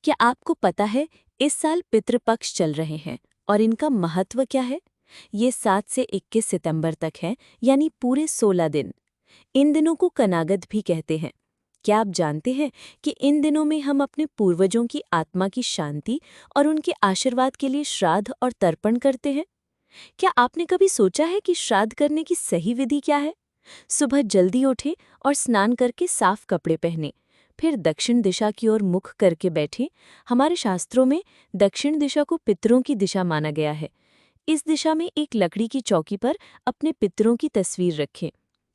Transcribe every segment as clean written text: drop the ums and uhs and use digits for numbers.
क्या आपको पता है इस साल पितृपक्ष चल रहे हैं और इनका महत्व क्या है? ये 7 से 21 सितंबर तक है, यानी पूरे 16 दिन। इन दिनों को कनागत भी कहते हैं। क्या आप जानते हैं कि इन दिनों में हम अपने पूर्वजों की आत्मा की शांति और उनके आशीर्वाद के लिए श्राद्ध और तर्पण करते हैं? क्या आपने कभी सोचा है कि श्राद्ध करने की सही विधि क्या है? सुबह जल्दी उठें और स्नान करके साफ कपड़े पहनें। फिर दक्षिण दिशा की ओर मुख करके बैठें। हमारे शास्त्रों में दक्षिण दिशा को पितरों की दिशा माना गया है। इस दिशा में एक लकड़ी की चौकी पर अपने पितरों की तस्वीर रखें।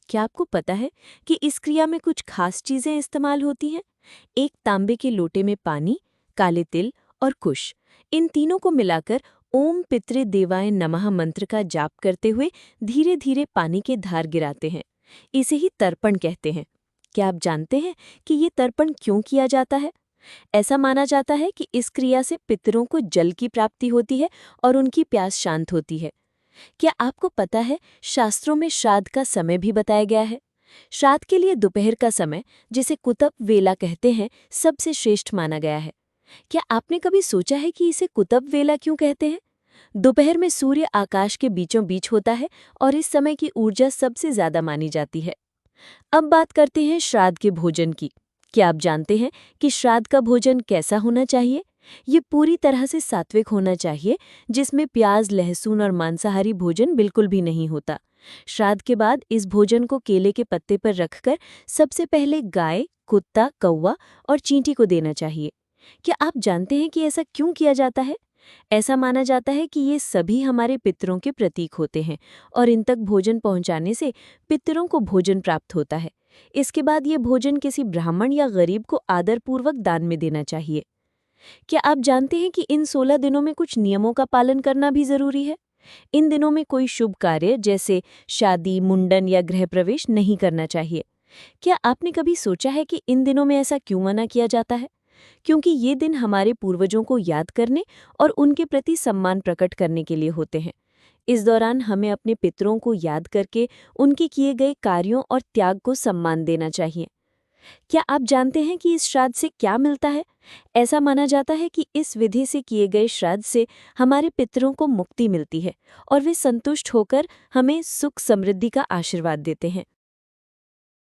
क्या आपको पता है कि इस क्रिया में कुछ खास चीजें इस्तेमाल होती हैं? एक तांबे के लोटे में पानी, काले तिल और कुश, इन तीनों को मिलाकर ओम पितृ देवाय नमः मंत्र का जाप करते हुए धीरे धीरे पानी के धार गिराते हैं। इसे ही तर्पण कहते हैं। क्या आप जानते हैं कि ये तर्पण क्यों किया जाता है? ऐसा माना जाता है कि इस क्रिया से पितरों को जल की प्राप्ति होती है और उनकी प्यास शांत होती है। क्या आपको पता है शास्त्रों में श्राद्ध का समय भी बताया गया है? श्राद्ध के लिए दोपहर का समय, जिसे कुतप वेला कहते हैं, सबसे श्रेष्ठ माना गया है। क्या आपने कभी सोचा है कि इसे कुतप वेला क्यों कहते हैं? दोपहर में सूर्य आकाश के बीचों बीच होता है और इस समय की ऊर्जा सबसे ज्यादा मानी जाती है। अब बात करते हैं श्राद्ध के भोजन की। क्या आप जानते हैं कि श्राद्ध का भोजन कैसा होना चाहिए? ये पूरी तरह से सात्विक होना चाहिए, जिसमें प्याज, लहसुन और मांसाहारी भोजन बिल्कुल भी नहीं होता। श्राद्ध के बाद इस भोजन को केले के पत्ते पर रखकर सबसे पहले गाय, कुत्ता, कौवा और चींटी को देना चाहिए। क्या आप जानते हैं कि ऐसा क्यों किया जाता है? ऐसा माना जाता है कि ये सभी हमारे पितरों के प्रतीक होते हैं और इन तक भोजन पहुंचाने से पितरों को भोजन प्राप्त होता है। इसके बाद ये भोजन किसी ब्राह्मण या गरीब को आदरपूर्वक दान में देना चाहिए। क्या आप जानते हैं कि इन 16 दिनों में कुछ नियमों का पालन करना भी जरूरी है? इन दिनों में कोई शुभ कार्य जैसे शादी, मुंडन या गृह प्रवेश नहीं करना चाहिए। क्या आपने कभी सोचा है कि इन दिनों में ऐसा क्यों मना किया जाता है? क्योंकि ये दिन हमारे पूर्वजों को याद करने और उनके प्रति सम्मान प्रकट करने के लिए होते हैं। इस दौरान हमें अपने पितरों को याद करके उनके किए गए कार्यों और त्याग को सम्मान देना चाहिए। क्या आप जानते हैं कि इस श्राद्ध से क्या मिलता है? ऐसा माना जाता है कि इस विधि से किए गए श्राद्ध से हमारे पितरों को मुक्ति मिलती है और वे संतुष्ट होकर हमें सुख समृद्धि का आशीर्वाद देते हैं।